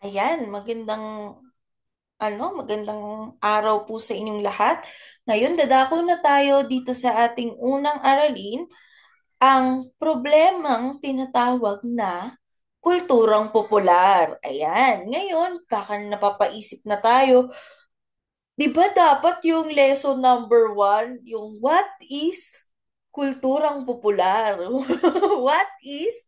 Ayan, magandang araw po sa inyong lahat. Ngayon, dadako na tayo dito sa ating unang aralin, ang problemang tinatawag na kulturang popular. Ayan, ngayon, baka napapaisip na tayo, di ba dapat yung lesson number one, yung what is kulturang popular? What is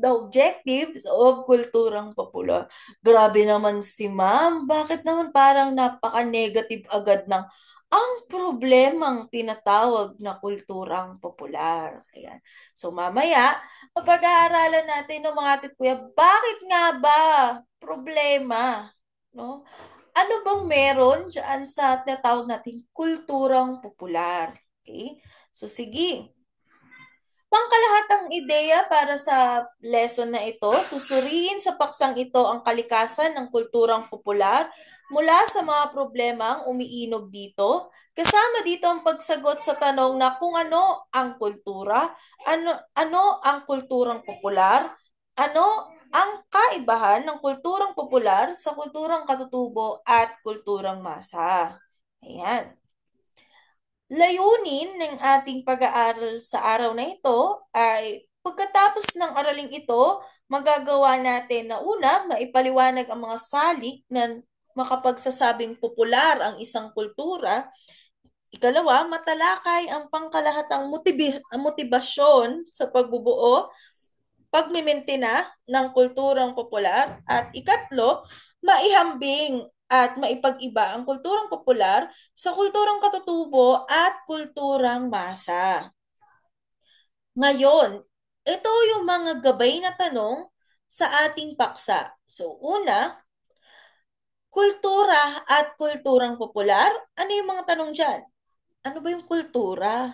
the objectives of kulturang popular? Grabe naman si ma'am. Bakit naman parang napaka-negative agad ng ang problemang tinatawag na kulturang popular? Ayan. So mamaya, mapag-aaralan natin ng mga atit kuya, bakit nga ba problema? No? Ano bang meron dyan sa tinatawag nating kulturang popular? Okay? So sige, pangkalahatang ideya para sa lesson na ito, susuriin sa paksang ito ang kalikasan ng kulturang popular mula sa mga problemang umiinog dito. Kasama dito ang pagsagot sa tanong na kung ano ang kultura, ano ang kulturang popular, ano ang kaibahan ng kulturang popular sa kulturang katutubo at kulturang masa. Ayan. Layunin ng ating pag-aaral sa araw na ito ay pagkatapos ng araling ito, magagawa natin na una, maipaliwanag ang mga salik na makapagsasabing popular ang isang kultura. Ikalawa, matalakay ang pangkalahatang motibasyon sa pagbubuo, pagmimintina ng kulturang popular. At ikatlo, maihambing at maipag-iba ang kulturang popular sa kulturang katutubo at kulturang masa. Ngayon, ito yung mga gabay na tanong sa ating paksa. So, una, kultura at kulturang popular. Ano yung mga tanong dyan? Ano ba yung kultura?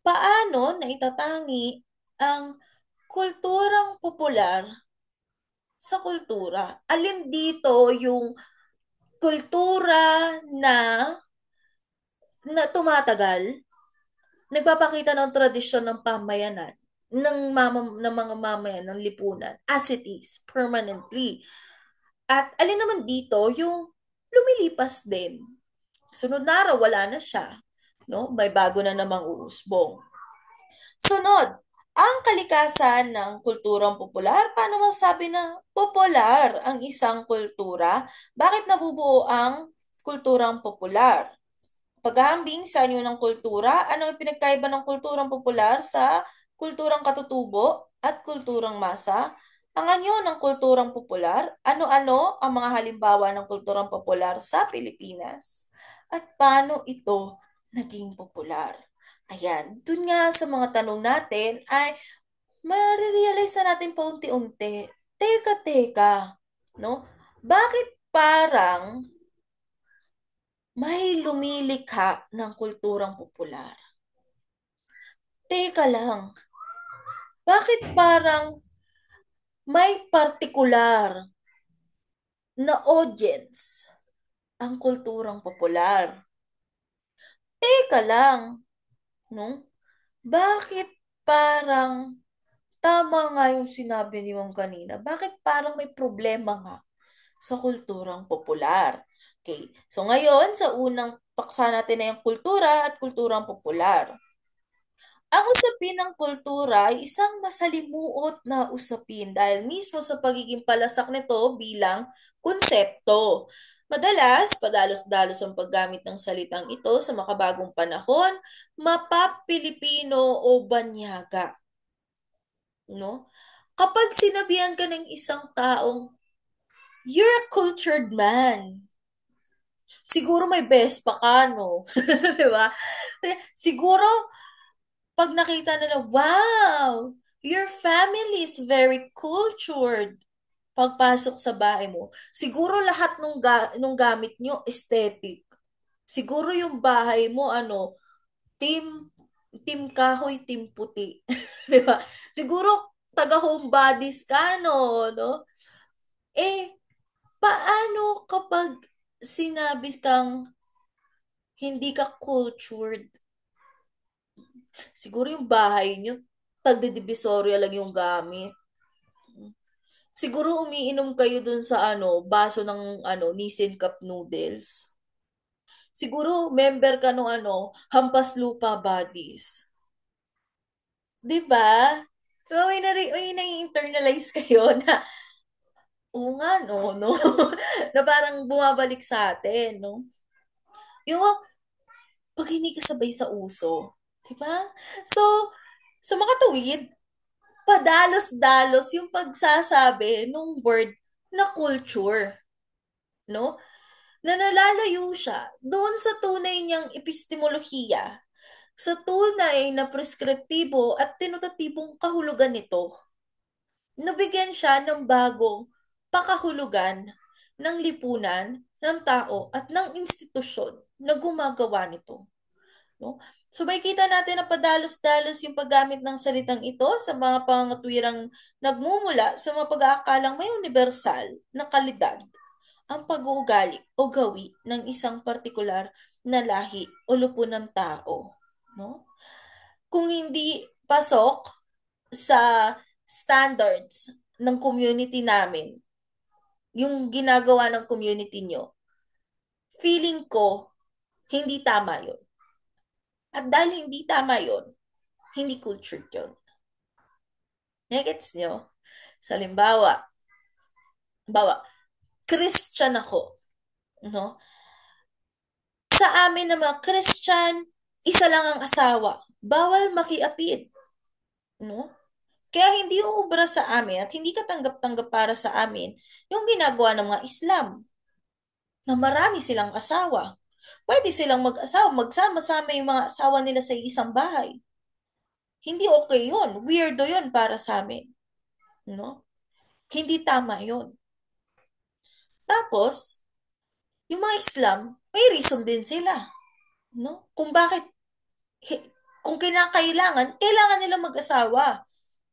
Paano naitatangi ang kulturang popular sa kultura? Alin dito yung kultura na tumatagal, nagpapakita ng tradisyon ng pamayanan ng mga mamayan ng lipunan as it is permanently. At alin naman dito yung lumilipas din. Sunod na araw wala na siya, no? May bago na namang uusbong. Sunod, ang kalikasan ng kulturang popular. Paano masasabi na popular ang isang kultura? Bakit nabubuo ang kulturang popular? Paghahambing sa anyo ng kultura, ano ang pinagkaiba ng kulturang popular sa kulturang katutubo at kulturang masa? Ang anyo ng kulturang popular, ano-ano ang mga halimbawa ng kulturang popular sa Pilipinas? At paano ito naging popular? Ayan, dun nga sa mga tanong natin ay marirealize na natin paunti-unti. Teka, no? Bakit parang may lumilikha ng kulturang popular? Teka lang, bakit parang may partikular na audience ang kulturang popular? Teka lang, no? Bakit parang tama nga yung sinabi ni Ma'am kanina? Bakit parang may problema nga sa kulturang popular? Okay, so ngayon sa unang paksa natin na yung kultura at kulturang popular. Ang usapin ng kultura ay isang masalimuot na usapin dahil mismo sa pagiging palasak nito bilang konsepto. Madalas, padalos-dalos ang paggamit ng salitang ito sa makabagong panahon, mapa-Pilipino o banyaga, no? Kapag sinabihan ka ng isang taong, you're a cultured man, siguro may Vespa ka, no? Di ba? Siguro pag nakita nila, wow, your family is very cultured. Pagpasok sa bahay mo, siguro lahat nung gamit nyo, aesthetic. Siguro yung bahay mo, team, team kahoy, team puti. Di ba? Siguro, taga-home bodies ka, no? Eh, paano kapag sinabi kang hindi ka cultured? Siguro yung bahay nyo, tagdidivisoria lang yung gamit. Siguro umiinom kayo dun sa baso ng Nissin Cup noodles. Siguro member ka nung Hampas Lupa Buddies. 'Di ba? So may na-internalize kayo na oo nga no, na parang bumabalik sa atin, no? Yung pag hindi ka sabay sa uso, 'di ba? So, sa makatuwid, padalos-dalos yung pagsasabi nung word na culture, no? Na nalalayo siya doon sa tunay niyang epistemolohiya, sa tunay na preskriptibo at tenotatibong kahulugan nito. Nabigyan siya ng bagong pakahulugan ng lipunan, ng tao at ng institusyon na gumagawa nito. No? So may kita natin na padalos-dalos yung paggamit ng salitang ito sa mga pangatwirang nagmumula sa mga pag-aakalang may universal na kalidad ang pag-uugali o gawi ng isang partikular na lahi o lupunan tao. No? Kung hindi pasok sa standards ng community namin, yung ginagawa ng community nyo, feeling ko, hindi tama yun. At dahil hindi tama yun, hindi cultured yun. Negets nyo? Sa limbawa, Christian ako, no? Sa amin na mga Christian, isa lang ang asawa. Bawal makiapid, no? Kaya hindi uubra sa amin at hindi katanggap-tanggap para sa amin yung ginagawa ng mga Islam na marami silang asawa. Pwede silang mag-asawa, magsama-sama yung mga asawa nila sa isang bahay. Hindi okay yun. Weirdo yun para sa amin. No? Hindi tama yun. Tapos, yung mga Islam, may reason din sila. No? Kung bakit, kung kinakailangan, kailangan nila mag-asawa.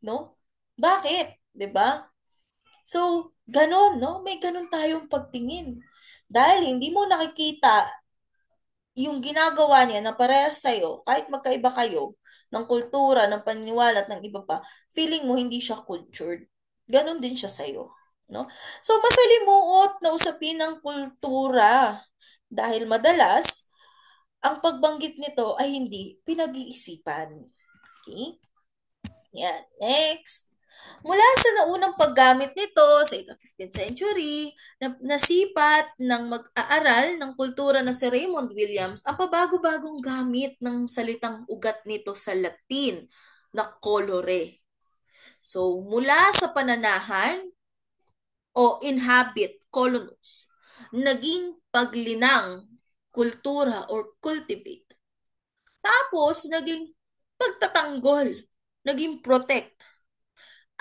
No? Bakit? 'Di ba? So, ganon, no? May ganon tayong pagtingin. Dahil hindi mo nakikita yung ginagawa niya na parehas sa'yo, kahit magkaiba kayo, ng kultura, ng paniniwala at ng iba pa, feeling mo hindi siya cultured. Ganon din siya sa'yo. No? So, masalimuot na usapin ng kultura dahil madalas, ang pagbanggit nito ay hindi pinag-iisipan. Okay? Yan. Next. Mula sa naunang paggamit nito sa ika-15th century, nasipat ng mag-aaral ng kultura na si Raymond Williams ang pabago-bagong gamit ng salitang ugat nito sa Latin na colore. So, mula sa pananahan o inhabit, colonus, naging paglinang, kultura or cultivate. Tapos, naging pagtatanggol, naging protect,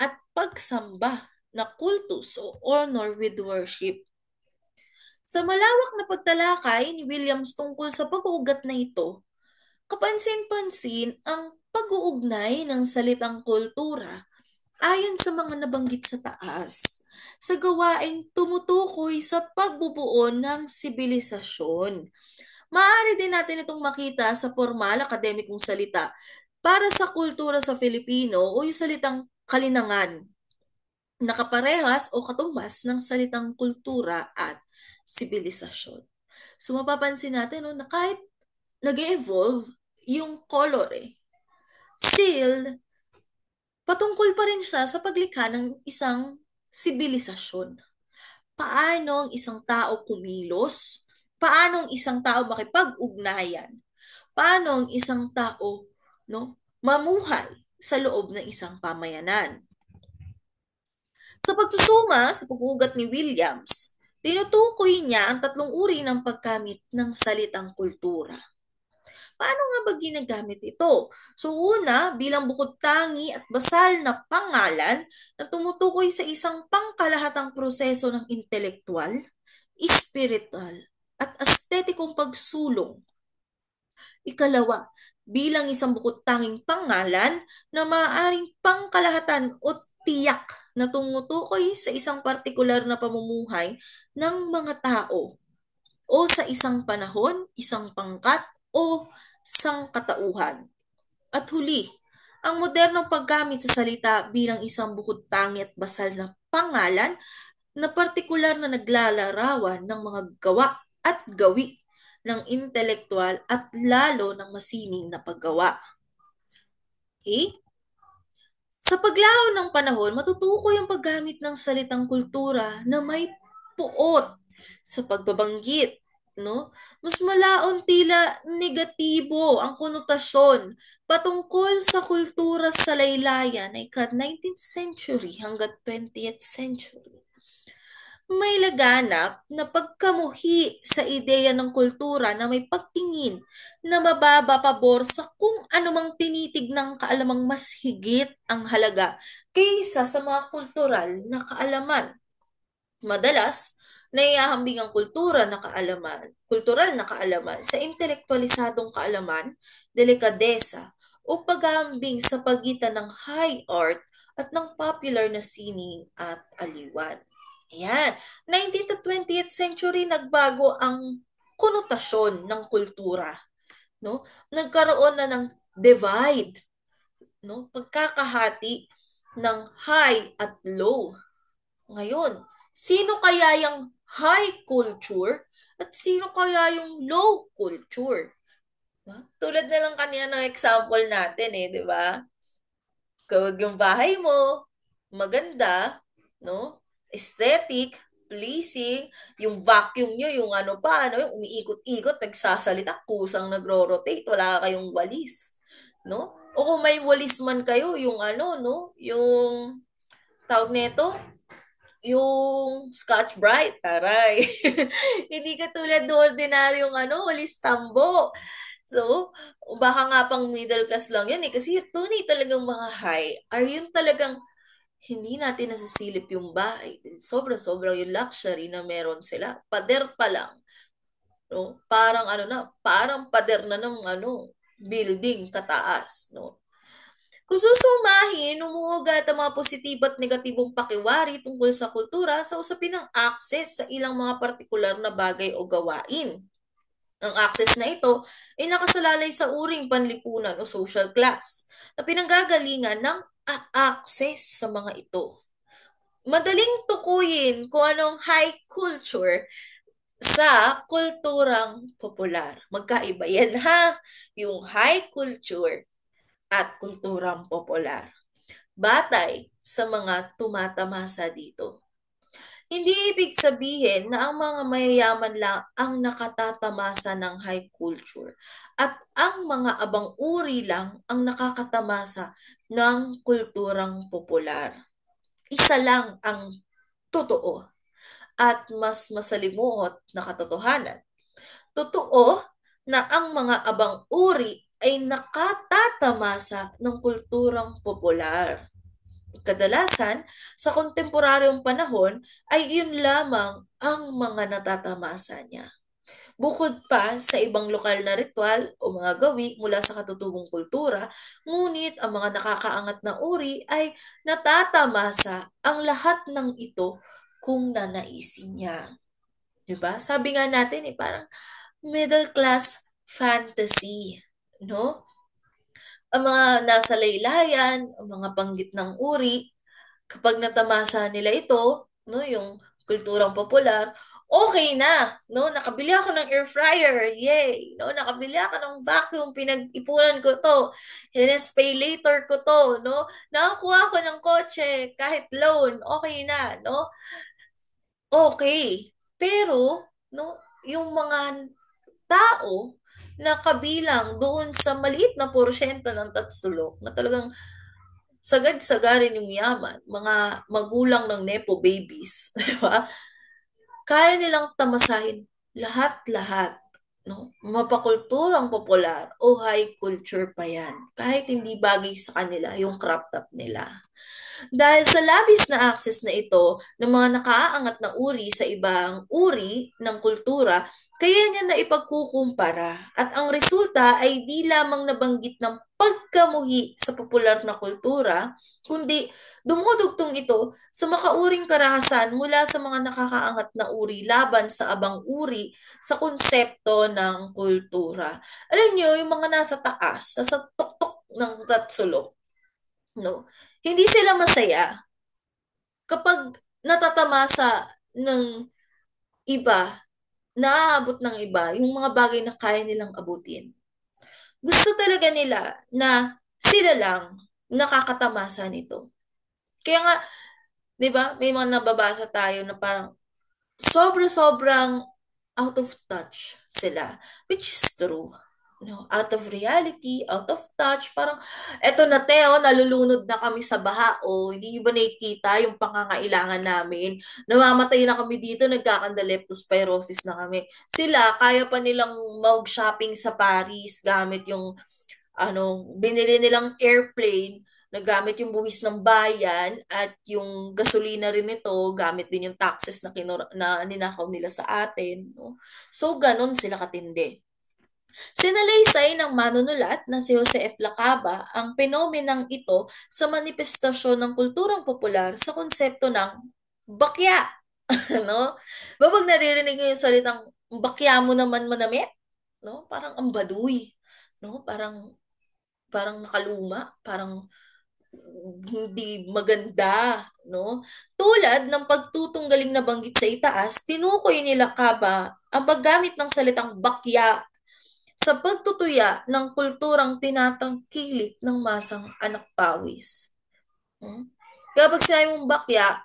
at pagsamba na kultus o honor with worship. Sa malawak na pagtalakay ni Williams tungkol sa pag-uugat na ito, kapansin-pansin ang pag-uugnay ng salitang kultura ayon sa mga nabanggit sa taas sa gawaing tumutukoy sa pagbubuo ng sibilisasyon. Maaari din natin itong makita sa formal akademikong salita para sa kultura sa Filipino o yung salitang kalinangan, nakaparehas o katumbas ng salitang kultura at sibilisasyon. So mapapansin natin no, na kahit nag-evolve yung color still patungkol pa rin siya sa paglikha ng isang sibilisasyon. Paano ang isang tao kumilos? Paano ang isang tao makipag-ugnayan? Paano ang isang tao mamuhay sa loob ng isang pamayanan? Sa pagsusuma sa pag-uugat ni Williams, tinutukoy niya ang tatlong uri ng paggamit ng salitang kultura. Paano nga ba ginagamit ito? So una, bilang bukod tangi at basal na pangalan na tumutukoy sa isang pangkalahatang proseso ng intelektual, spiritual, at estetikong pagsulong. Ikalawa, bilang isang bukod tanging pangalan na maaaring pangkalahatan o tiyak na tumutukoy sa isang partikular na pamumuhay ng mga tao o sa isang panahon, isang pangkat o sangkatauhan. At huli, Ang modernong paggamit sa salita bilang isang bukod tangi at basal na pangalan na partikular na naglalarawan ng mga gawa at gawi ng intelektual at lalo ng masining na paggawa. Okay? Sa paglaho ng panahon, matutukoy ang paggamit ng salitang kultura na may puot sa pagbabanggit, no? Mas malaon tila negatibo ang konotasyon patungkol sa kultura sa laylayan ay ka-19th century hanggang 20th century. May laganap na pagkamuhi sa ideya ng kultura na may pagtingin na mababa pabor sa kung anumang tinitignang kaalamang mas higit ang halaga kaysa sa mga kultural na kaalaman. Madalas, naihahambing ang kultural na kaalaman sa intelektualisadong kaalaman, delikadesa, o paghahambing sa pagitan ng high art at ng popular na sining at aliwan. Ayan, 19th to 20th century nagbago ang konotasyon ng kultura, no? Nagkaroon na ng divide, no? Pagkakahati ng high at low. Ngayon, sino kaya yung high culture at sino kaya yung low culture? Diba? Tulad na lang kanina ng example natin di ba? Kawag yung bahay mo, maganda, no? Aesthetic, pleasing, yung vacuum nyo, yung ano pa, yung umiikot-ikot, nagsasalita, kusang nagro-rotate, wala kayong walis, no? O kung may walis man kayo, yung ano, no? Yung tawag nito, yung Scotch Brite, taray. Hindi katulad ng ordinaryong walis tambo. So, baka nga pang middle class lang yan kasi tunay talagang mga high are yung talagang hindi natin nasisilip yung bahay. Sobra-sobrang yung luxury na meron sila. Pader pa lang. No? Parang parang pader na ng building kataas. No? Kung susumahin, umuugat ang mga positibo at negatibong pakiwari tungkol sa kultura sa usapin ng access sa ilang mga partikular na bagay o gawain. Ang access na ito ay nakasalalay sa uring panlipunan o social class na pinanggagalingan ng access sa mga ito. Madaling tukuyin kung anong high culture sa kulturang popular. Magkaiba yan ha, yung high culture at kulturang popular. Batay sa mga tumatamasa dito. Hindi ibig sabihin na ang mga mayayaman lang ang nakatatamasa ng high culture at ang mga abang uri lang ang nakakatamasa ng kulturang popular. Isa lang ang totoo at mas masalimuot na katotohanan. Totoo na ang mga abang uri ay nakatatamasa ng kulturang popular. Kadalasan, sa kontemporaryong panahon ay iyon lamang ang mga natatamasa niya. Bukod pa sa ibang lokal na ritual o mga gawi mula sa katutubong kultura, ngunit ang mga nakakaangat na uri ay natatamasa ang lahat ng ito kung nanaisin niya. Diba? Sabi nga natin parang middle class fantasy, no? Ang mga nasa laylayan, ang mga panggit ng uri, kapag natamasa nila ito, no, yung kulturang popular, okay na, no? Nakabili ako ng air fryer, yay! No, nakabili ako ng vacuum, pinag-ipunan ko to. Pay later ko to, no? Nakakuha ako ng kotse kahit loan, okay na, no? Okay. Pero, no, yung mga tao na kabilang doon sa maliit na porsyento ng tatsulok na talagang sagad-sagarin yung yaman, mga magulang ng Nepo babies, di ba? Kaya nilang tamasahin lahat-lahat, no? Mapakulturang popular o high culture pa yan. Kahit hindi bagay sa kanila yung crop top nila. Dahil sa labis na access na ito ng mga nakaaangat na uri sa ibang uri ng kultura, kaya niya na ipagkukumpara at ang resulta ay di lamang nabanggit ng pagkamuhi sa popular na kultura, kundi dumudugtong ito sa makauring karahasan mula sa mga nakakaangat na uri laban sa abang uri sa konsepto ng kultura. Alam niyo, yung mga nasa taas, nasa tuktok ng tatsulok, no? Hindi sila masaya kapag natatamasa ng iba, naaabot ng iba, yung mga bagay na kaya nilang abutin. Gusto talaga nila na sila lang nakakatamasa nito. Kaya nga, 'di ba, may mga nababasa tayo na parang sobra-sobrang out of touch sila, which is true. No, out of reality, out of touch, parang eto na Teo, nalulunod na kami sa baha o hindi niyo ba nakikita yung pangangailangan namin? Namamatay na kami dito, nagkakanda leptospirosis na kami. Sila, kaya pa nilang mag-shopping sa Paris gamit yung binili nilang airplane na gamit yung buwis ng bayan at yung gasolina rin nito, gamit din yung taxes na ninakaw nila sa atin, no? So, ganun sila katindi. Sinalaysay ng manunulat na si Jose F. Lacaba ang penomenang ito sa manifestasyon ng kulturang popular sa konsepto ng bakya. No? Babag naririnig ko yung salitang bakya mo naman manamit, no? Parang ang baduy, no? Parang nakaluma, parang hindi maganda, no? Tulad ng pagtutunggaling na banggit sa itaas, tinukoy nila Kaba ang paggamit ng salitang bakya sa pagtutuya ng kulturang tinatangkilik ng masang anak pawis. Hmm? Kapag sinabi mong bakya,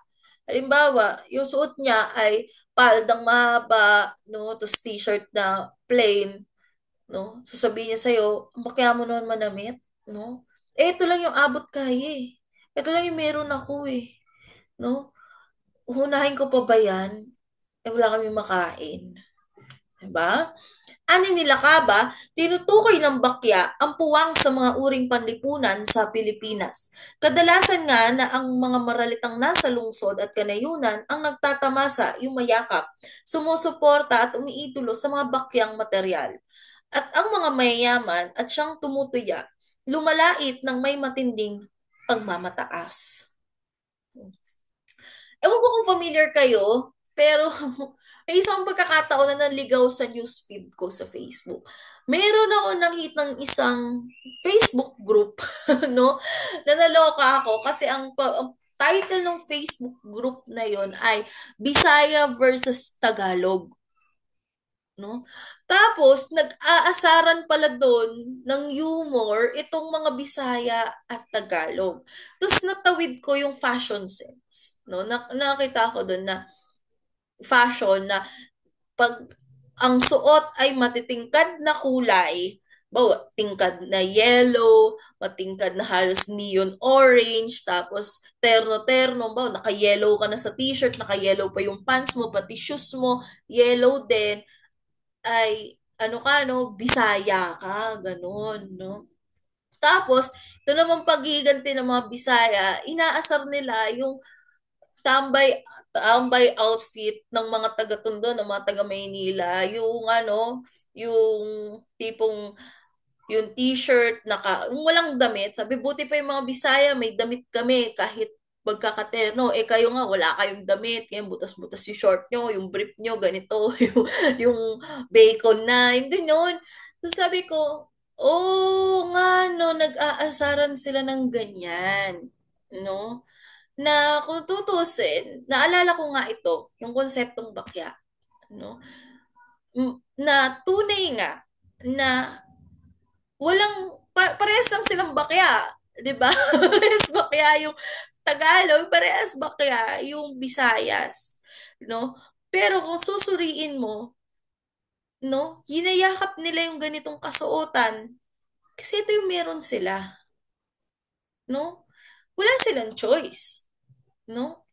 halimbawa, yung suot niya ay paldang mahaba, no? Tapos t-shirt na plain, no? Sasabihin niya sa'yo, ang bakya mo naman manamit, no? Eh, ito lang yung abot kaya eh. Ito lang yung meron ako eh, no? Uhunahin ko pa ba yan? Eh, wala kami makain. Diba? Ani nila Kaba, tinutukoy ng bakya ang puwang sa mga uring panlipunan sa Pilipinas. Kadalasan nga na ang mga maralitang nasa lungsod at kanayunan ang nagtatamasa, yung mayakap, sumusuporta at umiidolo sa mga bakyang material. At ang mga mayayaman at siyang tumutuya, lumalait ng may matinding pagmamataas. Ewan ko kung familiar kayo, pero may isang pagkakataon na nanligaw sa newsfeed ko sa Facebook. Meron ako nakitang isang Facebook group, no? Na naloka ako kasi ang title ng Facebook group na yon ay Bisaya versus Tagalog, no? Tapos nag-aasaran pala doon ng humor itong mga Bisaya at Tagalog. Tapos natawid ko yung fashion sense, no? Nakita ko doon na fashion na pag ang suot ay matitingkad na kulay, bawa tingkad na yellow, matingkad na halos neon orange, tapos terno-terno, bawa naka-yellow ka na sa t-shirt, naka-yellow pa yung pants mo, pati shoes mo, yellow din, ay ano ka, no, Bisaya ka, ganun, no? Tapos, ito naman paghiganti ng mga Bisaya, inaasar nila yung tambay outfit ng mga taga-Tondo, ng mga taga-Maynila, yung yung tipong yung t-shirt, yung walang damit. Sabi, buti pa yung mga Bisaya, may damit kami kahit magkakaterno. Eh kayo nga, wala kayong damit. Kaya butas-butas yung short nyo, yung brief nyo, ganito, yung bacon na, yung ganyan. So sabi ko, oh nga no, nag-aasaran sila ng ganyan. No? Na kung tutusin, naalala ko nga ito, yung konseptong bakya, no? Na tunay nga na parehas lang silang bakya, 'di ba? Parehas bakya yung Tagalog, parehas bakya yung Visayas, no? Pero kung susuriin mo, no, hinayakap nila yung ganitong kasuotan kasi ito yung meron sila, no? Wala silang choice, no?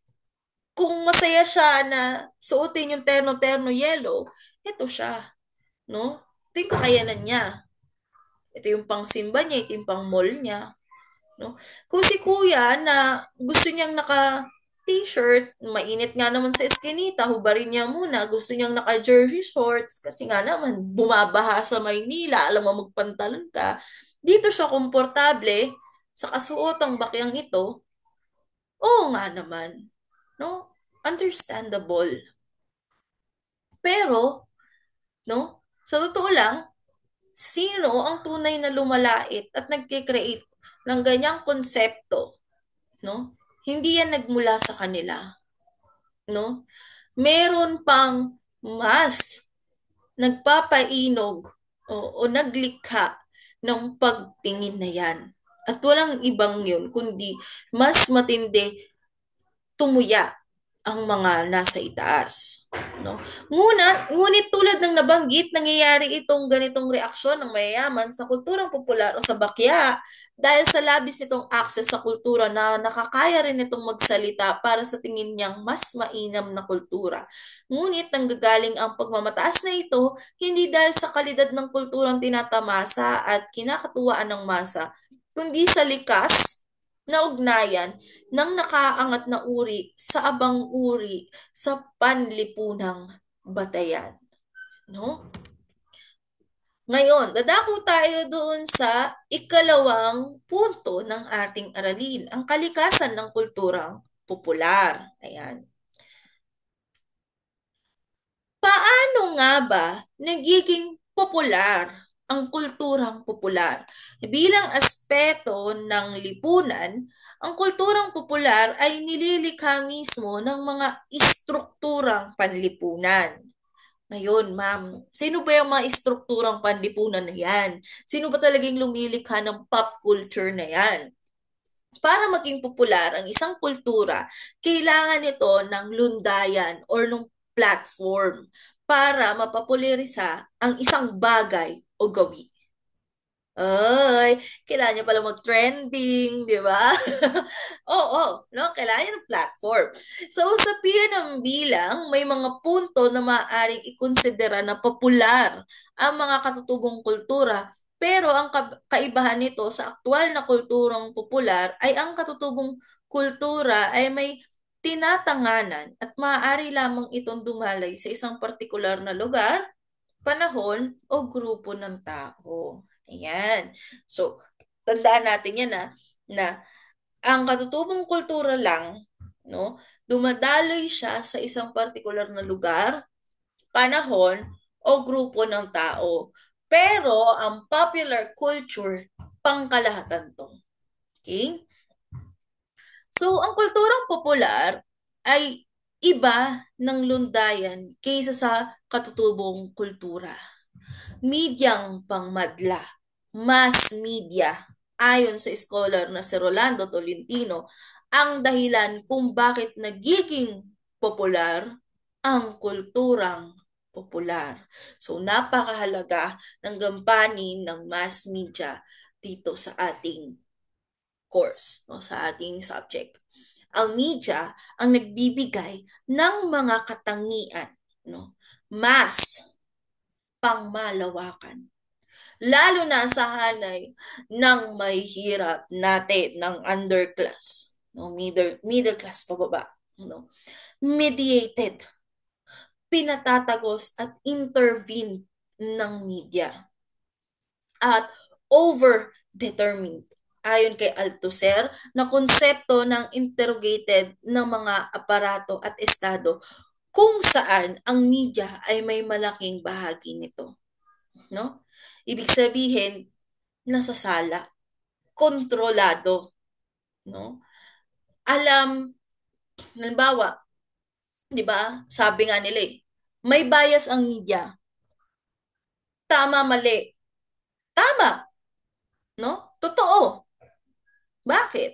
Kung masaya siya na suotin yung terno-terno yellow, ito siya, no? Ito yung kakayanan niya. Ito yung pang simba niya, ito yung pang mall niya, no? Kung si kuya na gusto niyang naka t-shirt, mainit nga naman sa eskinita, hubarin niya muna, gusto niyang naka jersey shorts kasi nga naman bumabaha sa Maynila, alam mo magpantalon ka, dito siya komportable sa kasuotang bakyang ito. Oo nga naman, no? Understandable. Pero, no? Sa totoo lang, sino ang tunay na lumalait at nagkikreate ng ganyang konsepto, no? Hindi yan nagmula sa kanila, no? Meron pang mas nagpapainog o naglikha ng pagtingin na yan. At walang ibang yun, kundi mas matindi tumuya ang mga nasa itaas, no? Ngunit tulad ng nabanggit, nangyayari itong ganitong reaksyon ng mayayaman sa kulturang popular o sa bakya dahil sa labis nitong access sa kultura na nakakaya rin itong magsalita para sa tingin niyang mas mainam na kultura. Ngunit nanggagaling ang pagmamataas na ito hindi dahil sa kalidad ng kulturang tinatamasa at kinakatuwaan ng masa, kundi sa likas na ugnayan ng nakaangat na uri sa abang uri sa panlipunang batayan. No? Ngayon, dadako tayo doon sa ikalawang punto ng ating aralin, ang kalikasan ng kulturang popular. Ayan. Paano nga ba nagiging popular ang kulturang popular? Bilang aspeto ng lipunan, ang kulturang popular ay nililikha mismo ng mga istrukturang panlipunan. Ngayon, ma'am, sino ba yung mga istrukturang panlipunan na yan? Sino ba talagang lumilikha ng pop culture na yan? Para maging popular ang isang kultura, kailangan nito ng lundayan or ng platform para mapopulerisa ang isang bagay o gawi. Ay, kailangan niya pala mag-trending, di ba? Oo, no? Kailangan niya ng platform. So, sa ng bilang, may mga punto na maaaring ikonsidera na popular ang mga katutubong kultura, pero ang kaibahan nito sa aktual na kulturang popular ay ang katutubong kultura ay may tinatanganan at maaari lamang itong dumalay sa isang partikular na lugar, panahon o grupo ng tao. Ayan. So, tandaan natin yan na ang katutubong kultura lang, no, dumadaloy siya sa isang partikular na lugar, panahon, o grupo ng tao. Pero, ang popular culture, pangkalahatan to. Okay? So, ang kulturang popular ay iba ng lundayan kaysa sa katutubong kultura. Medyang pangmadla, mass media, ayon sa scholar na si Rolando Tolentino, ang dahilan kung bakit nagiging popular ang kulturang popular. So napakahalaga ng gampanin ng mass media dito sa ating course, no, sa ating subject. Ang media ang nagbibigay ng mga katangian, no, mass pangmalawakan. Lalo na sa hanay ng may hirap natin, ng underclass, no, middle class pababa, no. Mediated, pinatatagos at intervene ng media. At over-determined, ayon kay Althusser, na konsepto ng interrogated ng mga aparato at estado kung saan ang media ay may malaking bahagi nito. No? Ibig sabihin, nasa sala, kontrolado, no? Alam, halimbawa, 'di ba? Sabi nga nila may bias ang media. Tama, mali. Tama, no? Totoo. Bakit?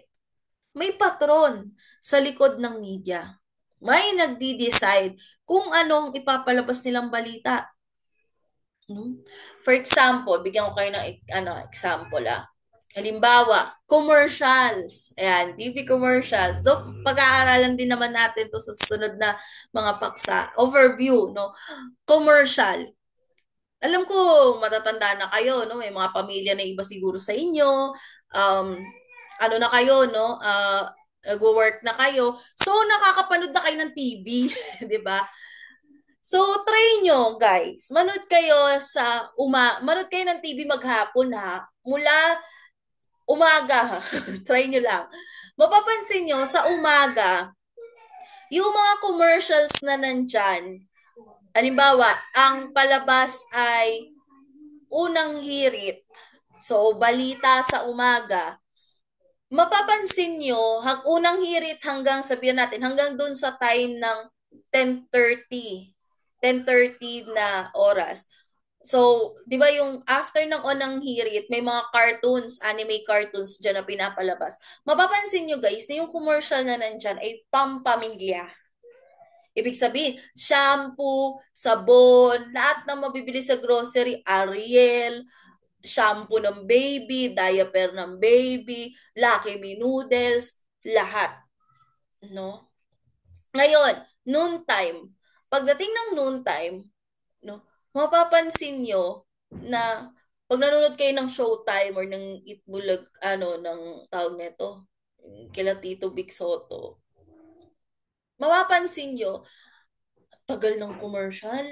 May patron sa likod ng media. May nagdi-decide kung anong ipapalabas nilang balita. No? For example, bigyan ko kayo ng example. Halimbawa, commercials. Ayan, TV commercials. Do, pag-aaralan din naman natin to sa susunod na mga paksa. Overview, no? Commercial. Alam ko, matatanda na kayo, no? May mga pamilya na iba siguro sa inyo. Ano na kayo, no? Nag-work na kayo. So, nakakapanood na kayo ng TV, di ba? So, try nyo, guys. Manood kayo ng TV maghapon, ha? Mula umaga, try nyo lang. Mapapansin nyo, sa umaga, yung mga commercials na nandyan, halimbawa, ang palabas ay unang hirit. So, balita sa umaga. mapapansin nyo, unang hirit hanggang, sabihin natin, hanggang dun sa time ng 10:30, 10:30 na oras. So, di ba yung after ng unang hirit, may mga cartoons, anime cartoons dyan na pinapalabas. Mapapansin nyo guys, na yung commercial na nandyan ay pampamilya. Ibig sabihin, shampoo, sabon, lahat ng mabibili sa grocery, Ariel, shampoo ng baby, diaper ng baby, Lucky Me noodles, lahat, no? Ngayon, noon time. Pagdating ng noon time, no, mapapansin nyo na pag nanonood kayo ng Showtime or ng Itbulag, ano, ng tawag nito, kila Tito Vic Soto, mapapansin nyo, tagal ng commercial.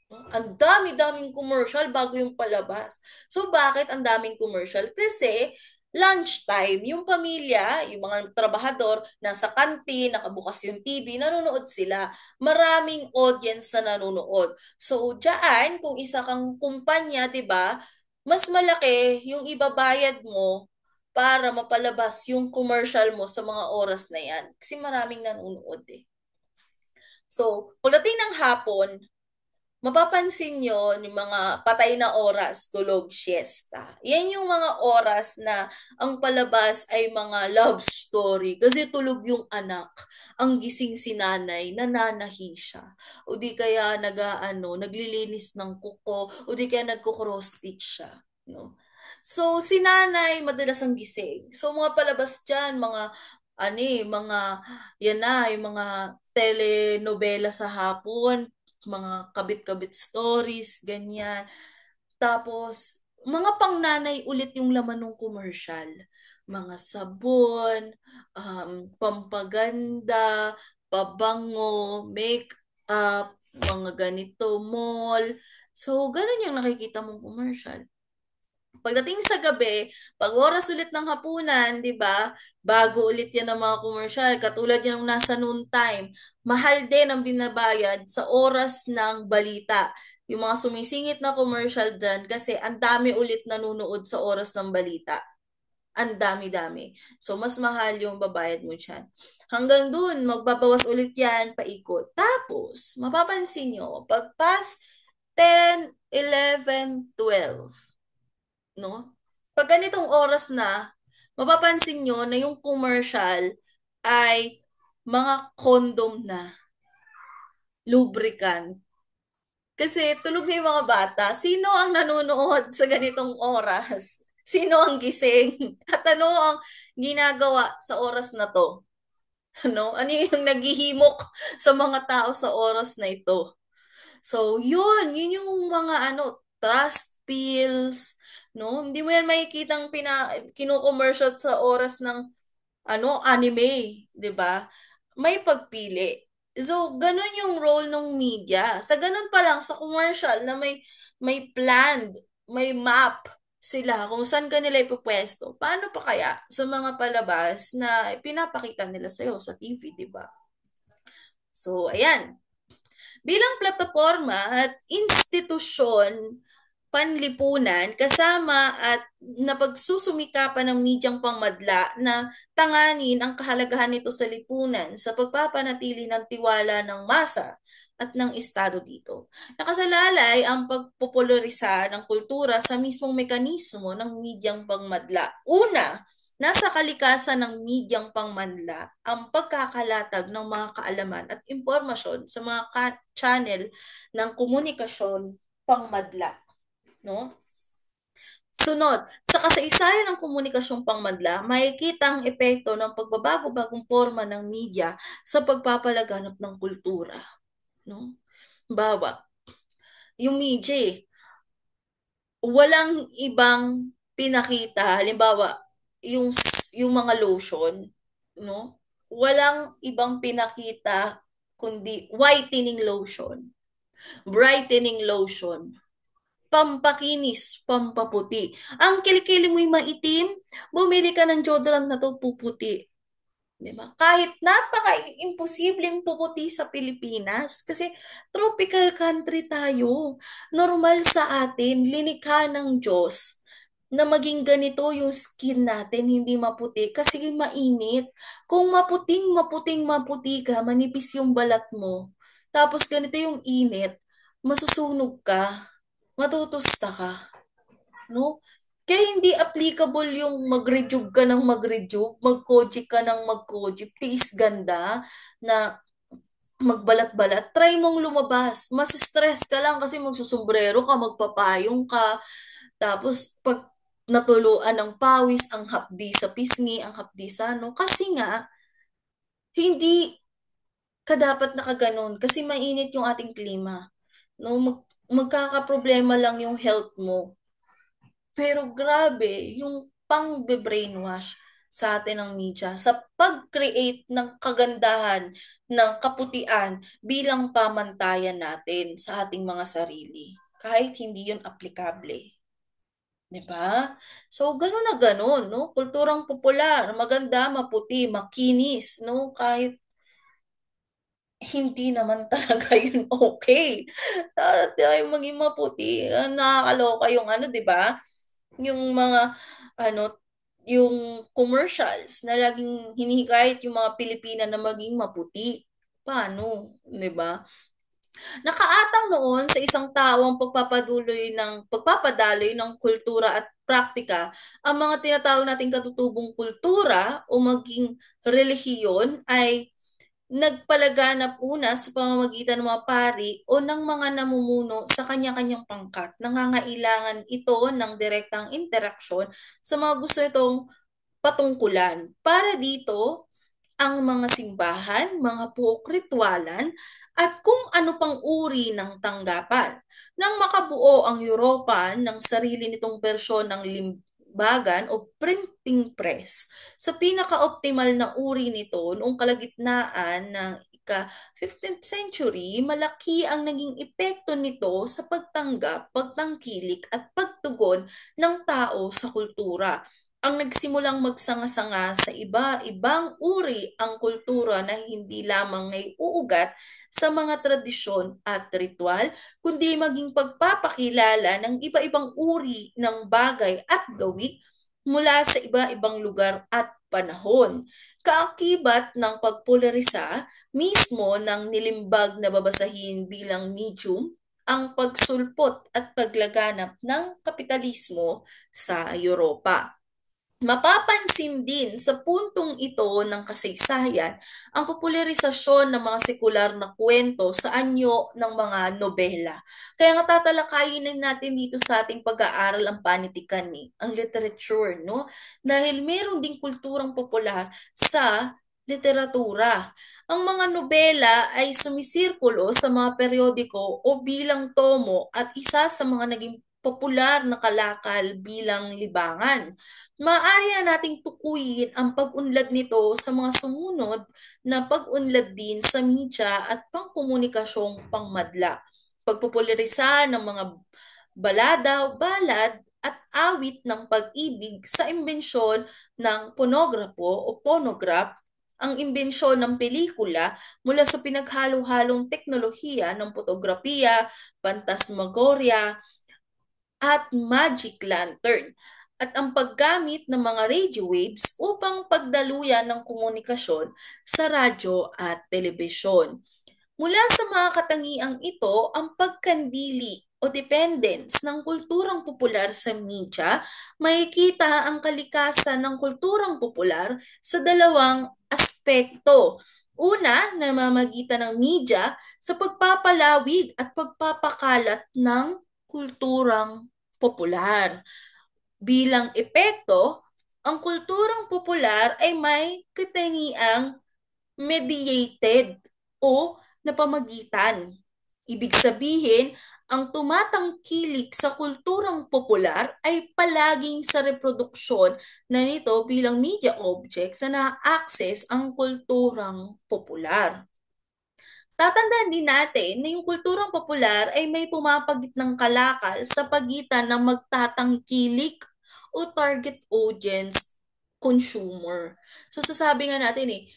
Ang dami-daming commercial bago yung palabas. So, bakit ang daming commercial? Kasi, lunchtime, yung pamilya, yung mga trabahador, nasa kantin, nakabukas yung TV, nanonood sila. Maraming audience na nanonood. So, dyan, kung isa kang kumpanya, di ba, mas malaki yung ibabayad mo para mapalabas yung commercial mo sa mga oras na yan. Kasi maraming nanonood eh. So, pagdating ng hapon, mapapansin nyo yung mga patay na oras, tulog, siesta. Yan yung mga oras na ang palabas ay mga love story. Kasi tulog yung anak, ang gising si nanay, nananahi siya. O di kaya naglilinis ng kuko, o di kaya nagko-cross stitch siya. No? So, si nanay, madalas ang gising. So, mga palabas dyan, mga, yan na, yung mga telenovela sa hapon, mga kabit-kabit stories, ganyan. Tapos, mga pangnanay ulit yung laman ng commercial. Mga sabon, pampaganda, pabango, make-up, mga ganito, mall. So, ganun yung nakikita mong commercial. Pagdating sa gabi, pag oras ulit ng hapunan, 'di ba? Bago ulit 'yan ng mga commercial, katulad yan ng nasa noon time. Mahal din ang binabayad sa oras ng balita. Yung mga sumisingit na commercial dyan kasi ang dami ulit nanonood sa oras ng balita. Ang dami-dami. So, mas mahal yung babayad mo dyan. Hanggang dun, magbabawas ulit yan, paikot. Tapos, mapapansin nyo, pag past 10, 11, 12, no? Pag ganitong oras na, mapapansin nyo na yung commercial ay mga condom na, lubricant. Kasi tulog na yung mga bata. Sino ang nanonood sa ganitong oras? Sino ang gising? At ano ang ginagawa sa oras na to? Ano yung naghihimok sa mga tao sa oras na ito? So, yun yung mga trust pills, no? Hindi mo yan makikitang kino-commercial sa oras ng anime, 'di ba? May pagpili. So, ganun yung role ng media. Sa ganun pa lang sa commercial na may planned, may map sila kung saan kanila ipopwesto. Paano pa kaya sa mga palabas na pinapakita nila sa'yo sa TV, 'di ba? So, ayan. Bilang plataporma at institusyon panlipunan kasama at napagsusumikapan ng medyang pangmadla na tanganin ang kahalagahan nito sa lipunan sa pagpapanatili ng tiwala ng masa at ng Estado dito. Nakasalalay ang pagpopularisa ng kultura sa mismong mekanismo ng medyang pangmadla. Una, nasa kalikasan ng medyang pangmanla ang pagkakalatag ng mga kaalaman at impormasyon sa mga channel ng komunikasyon pangmadla, no? Sunod, sa kasaysayan ng komunikasyong pangmadla, makikita ang epekto ng pagbabago-bagong forma ng media sa pagpapalaganap ng kultura, no? Bawa, yung media, walang ibang pinakita, halimbawa, yung yung mga lotion, no? Walang ibang pinakita kundi whitening lotion, brightening lotion, pampakinis, pampaputi. Ang kilikili mo'y maitim, bumili ka ng deodorant na to, puputi. Di ba? Kahit napaka-imposibleng puputi sa Pilipinas kasi tropical country tayo. Normal sa atin, linikha ng Diyos na maging ganito yung skin natin, hindi maputi, kasi mainit. Kung maputing maputi ka, manipis yung balat mo, tapos ganito yung init, masusunog ka, matutusta ka, no? Kaya hindi applicable yung mag-rejuve ka ng mag-rejuve, mag-kojic ka ng mag-kojic, tiis ganda, na magbalat-balat, try mong lumabas. Mas stress ka lang kasi magsusumbrero ka, magpapayong ka, tapos pag natuluan ng pawis, ang hapdi sa pisngi, ang hapdi sa ano, kasi nga, hindi ka dapat nakaganon kasi mainit yung ating klima. No, magkakaproblema lang yung health mo. Pero grabe, yung pang-brainwash sa atin ng media sa pag-create ng kagandahan, ng kaputian bilang pamantayan natin sa ating mga sarili. Kahit hindi yun aplikable. 'Di ba? So, gano'n na gano'n, no? Kulturang popular, maganda, maputi, makinis, no? Kahit hindi naman talaga yun okay. Tayo maging maputi. Nakakaloka yung ano, 'di ba? Yung mga ano, yung commercials na laging hinihikayat yung mga Pilipina na maging maputi. Paano, 'di ba? Nakaatang noon sa isang tao ang pagpapadaloy ng kultura at praktika ang mga tinatawag nating katutubong kultura o maging relihiyon ay nagpalaganap una sa pamamagitan ng mga pari o ng mga namumuno sa kanya-kanyang pangkat. Nangangailangan ito ng direktang interaksyon sa mga gusto itong patungkulan. Para dito, ang mga simbahan, mga puok-ritwalan, at kung ano pang uri ng tanggapan. Nang makabuo ang Europa ng sarili nitong bersyon ng limbagan o printing press, sa pinaka-optimal na uri nito noong kalagitnaan ng ika-15th century, malaki ang naging epekto nito sa pagtanggap, pagtangkilik at pagtugon ng tao sa kultura ang nagsimulang magsanga-sanga sa iba-ibang uri ang kultura na hindi lamang naiuugat sa mga tradisyon at ritual, kundi maging pagpapakilala ng iba-ibang uri ng bagay at gawi mula sa iba-ibang lugar at panahon. Kaakibat ng pagpolarisa mismo ng nilimbag na babasahin bilang medium ang pagsulpot at paglaganap ng kapitalismo sa Europa. Mapapansin din sa puntong ito ng kasaysayan ang popularisasyon ng mga sekular na kwento sa anyo ng mga nobela. Kaya nga tatalakayin natin dito sa ating pag-aaral ang panitikan ang literature, no? Dahil meron ding kulturang popular sa literatura. Ang mga nobela ay sumisirkulo sa mga periodiko o bilang tomo at isa sa mga naging popular na kalakal bilang libangan. Maaari na nating tukuyin ang pag-unlad nito sa mga sumunod na pag-unlad din sa media at pangkomunikasyong pangmadla. Pagpopularisa ng mga balada o balad at awit ng pag-ibig sa imbensyon ng ponograpo o phonograph, ang imbensyon ng pelikula mula sa pinaghalo-halong teknolohiya ng fotografiya, pantasmagoria, at magic lantern at ang paggamit ng mga radio waves upang pagdaluyan ng komunikasyon sa radyo at telebisyon. Mula sa mga katangiang ito, ang pagkandili o dependence ng kulturang popular sa media, makikita ang kalikasan ng kulturang popular sa dalawang aspekto. Una, namamagitan ng media sa pagpapalawig at pagpapakalat ng kulturang popular. Bilang epekto, ang kulturang popular ay may katangiang mediated o napamagitan. Ibig sabihin, ang tumatangkilik sa kulturang popular ay palaging sa reproduksyon na nito bilang media objects na na-access ang kulturang popular. Tatandaan din natin na yung kulturang popular ay may pumapagit ng kalakal sa pagitan ng magtatangkilik o target audience consumer. So sasabi nga natin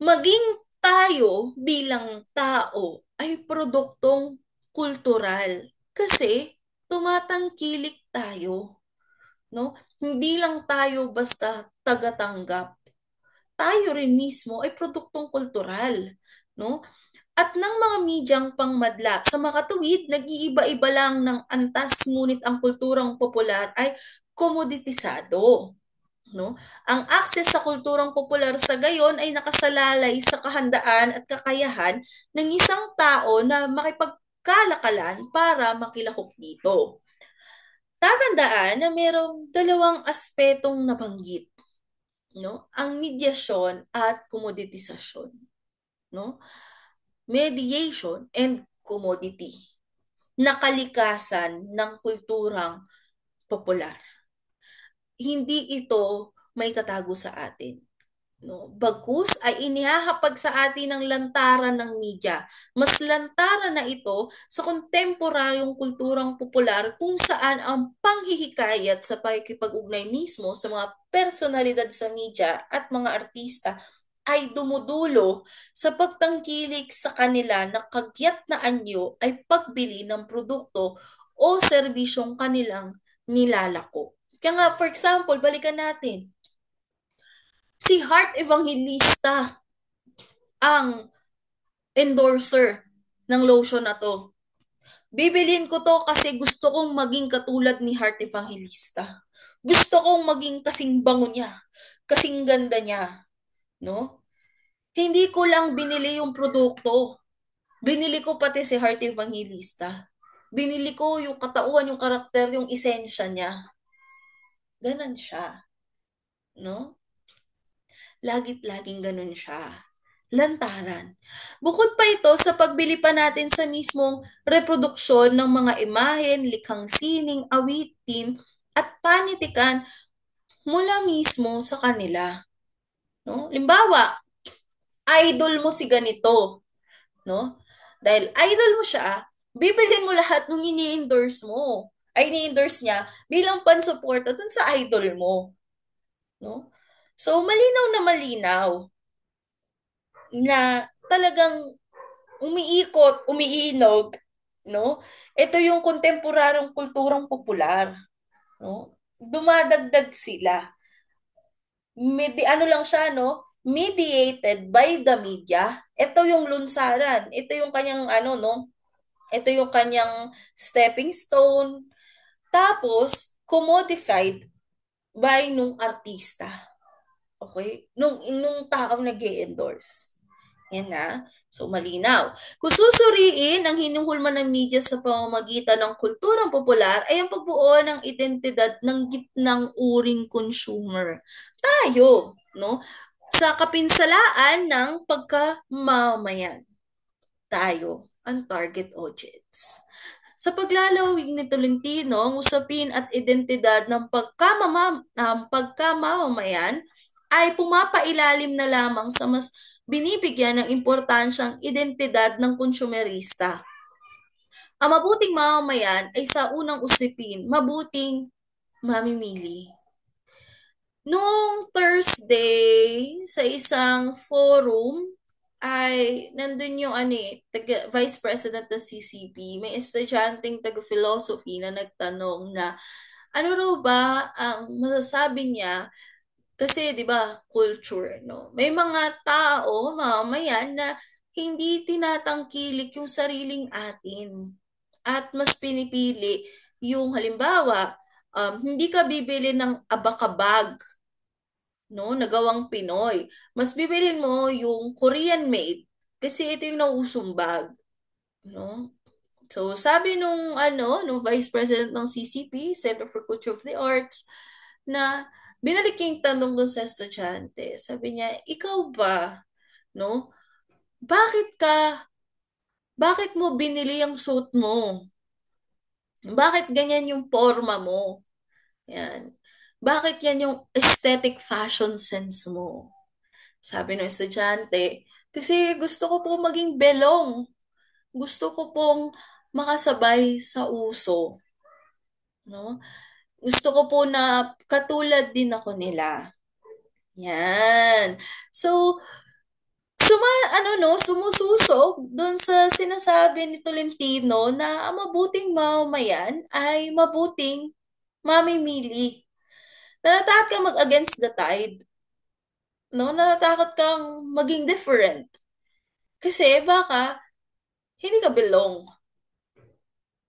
maging tayo bilang tao ay produktong kultural kasi tumatangkilik tayo. no? Hindi lang tayo basta tagatanggap. Tayo rin mismo ay produktong kultural, no? At ng mga medyang pangmadla, sa makatuwid, nag-iiba-iba lang ng antas, ngunit ang kulturang popular ay komoditisado. No? Ang akses sa kulturang popular sa gayon ay nakasalalay sa kahandaan at kakayahan ng isang tao na makipagkalakalan para makilahok dito. Tatandaan na mayroong dalawang aspetong nabanggit, no? Ang medyasyon at komoditisasyon, no? Mediation and commodity na kalikasan ng kulturang popular. Hindi ito may tatago sa atin. No, bagkus ay inihahapag sa atin ng lantaran ng media. Mas lantaran na ito sa kontemporaryong kulturang popular kung saan ang panghihikayat sa pakikipag-ugnay mismo sa mga personalidad sa media at mga artista ay dumudulo sa pagtangkilik sa kanila na kagyat na anyo ay pagbili ng produkto o serbisyong kanilang nilalako. Kaya nga, for example, balikan natin si Heart Evangelista ang endorser ng lotion na to. Bibilin ko to kasi gusto kong maging katulad ni Heart Evangelista. Gusto kong maging kasing bango niya, kasing ganda niya, no? Hindi ko lang binili yung produkto. Binili ko pati si Heart Evangelista. Binili ko yung katauhan, yung karakter, yung esensya niya. Ganon siya, no? Lagit-laging ganun siya. Lantaran. Bukod pa ito sa pagbili pa natin sa mismong reproduksyon ng mga imahen, likhang sining, awitin, at panitikan mula mismo sa kanila. No? Limbawa, idol mo si ganito. No? Dahil idol mo siya, bibilhin mo lahat ng ini-endorse mo. Ay, ini-endorse niya bilang pansuporta dun sa idol mo. No? So, malinaw na malinaw na talagang umiikot, umiinog, no? Ito yung kontemporaryong kulturang popular, no? Dumadagdag sila. Ano lang siya, no? Mediated by the media. Ito yung lunsaran. Ito yung kanyang ano, no? Ito yung kanyang stepping stone. Tapos, commodified by nung artista. Okay? Nung taong nag-endorse. Yan na. So, malinaw. Kung susuriin ang hinuhulman ng media sa pamamagitan ng kulturang popular ay ang pagbuo ng identidad ng gitnang uring consumer. Tayo, no? Sa kapinsalaan ng pagkamamayan. Tayo ang target audience. Sa paglalawig ni Tolentino, ang usapin at identidad ng pagkamamayan ay pumapailalim na lamang sa mas binibigyan ng importansyang identidad ng konsumerista. Ang mabuting mamamayan ay sa unang usapin, mabuting mamimili. Noong Thursday, sa isang forum, ay nandun yung Vice President ng CCP, may estudyanteng taga-philosophy na nagtanong na ano raw ba ang masasabi niya kasi 'di ba culture no. May mga tao mamamayan na hindi tinatangkilik yung sariling atin at mas pinipili yung halimbawa hindi ka bibili ng abakabag no, nagawang Pinoy. Mas bibilin mo yung Korean made kasi ito yung nausong bag, no? So, sabi nung Vice President ng CCP, Center for Culture of the Arts, na binalik yung tanong dun sa estudyante. Sabi niya, ikaw ba, no? Bakit mo binili ang suit mo? Bakit ganyan yung forma mo? Yan. Bakit yan yung aesthetic fashion sense mo? Sabi ng estudyante, kasi gusto ko po maging belong. Gusto ko pong makasabay sa uso. No? Gusto ko po na katulad din ako nila. Yan. So, sumususog doon sa sinasabi ni Tolentino na ang mabuting mamamayan ay mabuting mamimili. Natatakot kang mag-against the tide, no? Natatakot kang maging different. Kasi baka hindi ka belong.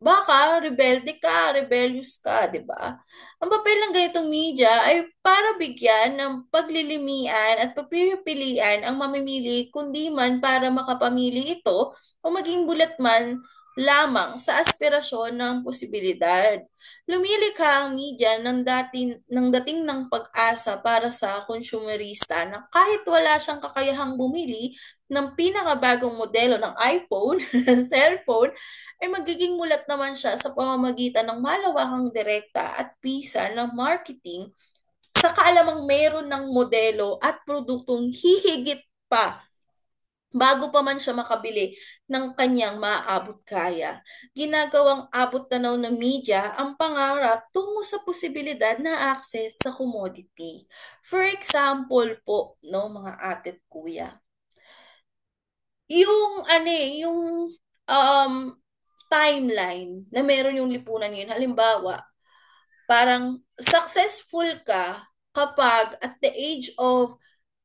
Baka rebelde ka, rebellious ka, di ba? Ang papel ng ganitong media ay para bigyan ng paglilimian at papipilian ang mamimili, kundi man para makapamili ito o maging bulat man lamang sa aspirasyon ng posibilidad. Lumilikha ang media ng dating ng pag-asa para sa konsumerista na kahit wala siyang kakayahang bumili ng pinakabagong modelo ng iPhone, ng cellphone, ay magiging mulat naman siya sa pamamagitan ng malawakang direkta at pisa ng marketing sa kaalamang meron ng modelo at produktong hihigit pa bago pa man siya makabili ng kanyang maaabot kaya. Ginagawang abot tanaw ng media ang pangarap tungo sa posibilidad na access sa commodity. For example po, no, mga ate at kuya, yung timeline na meron yung lipunan yun. Halimbawa, parang successful ka kapag at the age of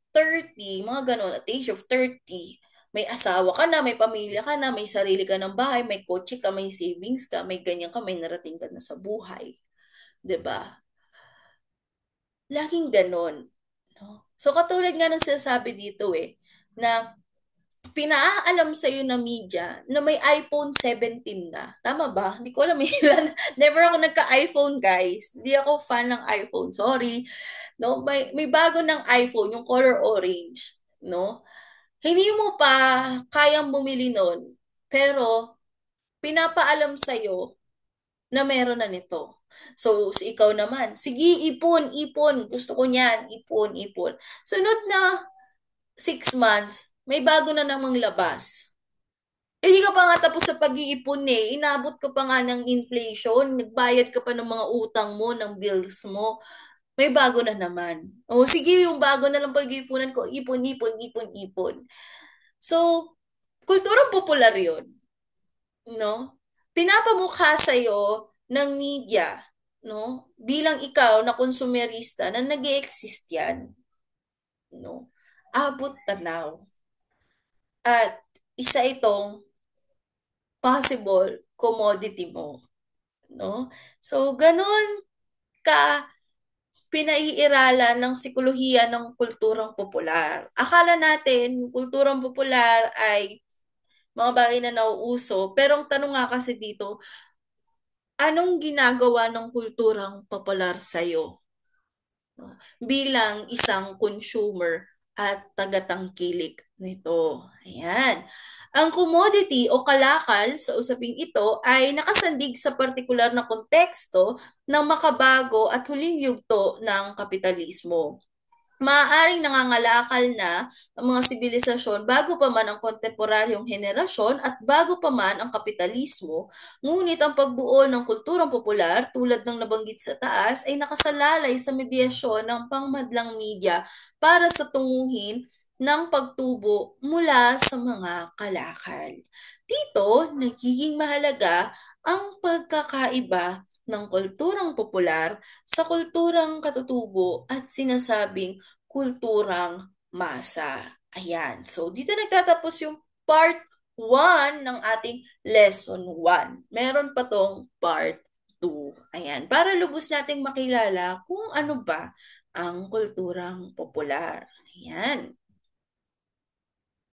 30, mga ganon, at the age of 30, may asawa ka na, may pamilya ka na, may sarili ka ng bahay, may kotse ka, may savings ka, may ganyan ka, may narating ka na sa buhay. 'Di ba? Laging ganon. No? So, katulad nga ng sinasabi dito na pinaalam sa iyo na media na may iPhone 17 na. Tama ba? Hindi ko alam ilan. Never ako nagka-iPhone, guys. Hindi ako fan ng iPhone. Sorry. No, may bago ng iPhone, yung color orange, no? Hindi mo pa kayang bumili nun, pero pinapaalam sa iyo na meron na nito. So, si ikaw naman, sige, ipon, ipon. Gusto ko niyan, ipon, ipon. Sunod na 6 months, may bago na namang labas. Hindi ka pa nga tapos sa pag-iipon Inabot ka pa nga ng inflation. Nagbayad ka pa ng mga utang mo, ng bills mo. May bago na naman. O sige, yung bago na lang pag-iipunan ko, ipon, ipon, ipon, ipon. So, kulturang popular yun. No? Pinapamukha sa'yo ng media, no? Bilang ikaw na konsumerista na nag-exist yan. No? Abot tanaw. At isa itong possible commodity mo, no? So, ganun ka pinaiiralan ng sikolohiya ng kulturang popular. Akala natin, kulturang popular ay mga bagay na nauuso, pero ang tanong nga kasi dito, anong ginagawa ng kulturang popular sa'yo? Bilang isang consumer at tagatangkilik nito. Ayan. Ang commodity o kalakal sa usaping ito ay nakasandig sa partikular na konteksto ng makabago at huling yugto ng kapitalismo. Maaaring nangangalakal na ang mga sibilisasyon bago pa man ang kontemporaryong henerasyon at bago pa man ang kapitalismo, ngunit ang pagbuo ng kulturang popular tulad ng nabanggit sa taas ay nakasalalay sa medyasyon ng pangmadlang media para sa tunguhin ng pagtubo mula sa mga kalakal. Dito, nagiging mahalaga ang pagkakaiba ng kulturang popular sa kulturang katutubo at sinasabing kulturang masa. Ayan. So, dito nagtatapos yung part 1 ng ating lesson 1. Meron pa tong part 2. Ayan. Para lubos nating makilala kung ano ba ang kulturang popular. Ayan.